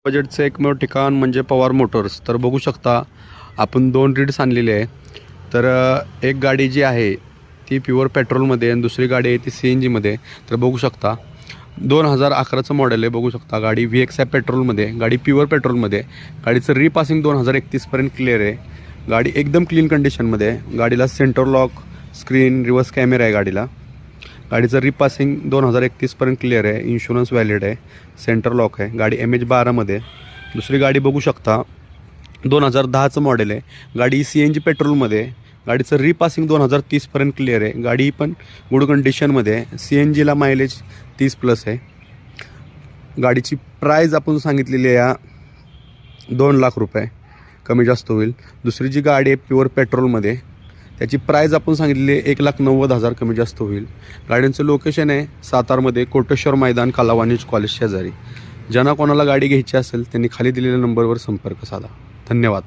बजेटचं एकमेव ठिकाण म्हणजे पवार मोटर्स. तर बघू शकता आपण 2 रीड्स आणलेले आहे. तर एक गाडी जी आहे ती प्युअर पेट्रोलमध्ये आणि दुसरी गाडी आहे ती CNGमध्ये. तर बघू शकता 2011चं मॉडेल आहे. बघू शकता गाडी VXI पेट्रोलमध्ये, गाडी प्युअर पेट्रोलमध्ये. गाडीचं रिपासिंग 2031पर्यंत क्लिअर आहे. गाडी एकदम क्लीन कंडिशनमध्ये आहे. गाडीला centre lock, screen, reverse camera आहे गाडीला. गाडीचं रिपासिंग 2031पर्यंत क्लिअर आहे. इन्शुरन्स व्हॅलिड आहे. सेंटर लॉक आहे. गाडी MH12मध्ये. दुसरी गाडी बघू शकता 2010चं मॉडेल आहे. गाडी CNG पेट्रोलमध्ये. गाडीचं रिपासिंग 2030पर्यंत क्लिअर आहे. गाडी पण गुड कंडिशनमध्ये आहे. CNGला मायलेज 30+ आहे. गाडीची प्राईज आपण सांगितलेली आहे 2 लाख रुपये, कमी जास्त होईल. दुसरी जी गाडी आहे प्युअर पेट्रोलमध्ये त्याची प्राईज आपण सांगितलेली आहे 1,90,000, कमी जास्त होईल. गाड्यांचं लोकेशन आहे सातारमध्ये, कोटेश्वर मैदान, कला वाणिज्य कॉलेज शेजारी. ज्यांना कोणाला गाडी घ्यायची असेल त्यांनी खाली दिलेल्या नंबरवर संपर्क साधा. धन्यवाद.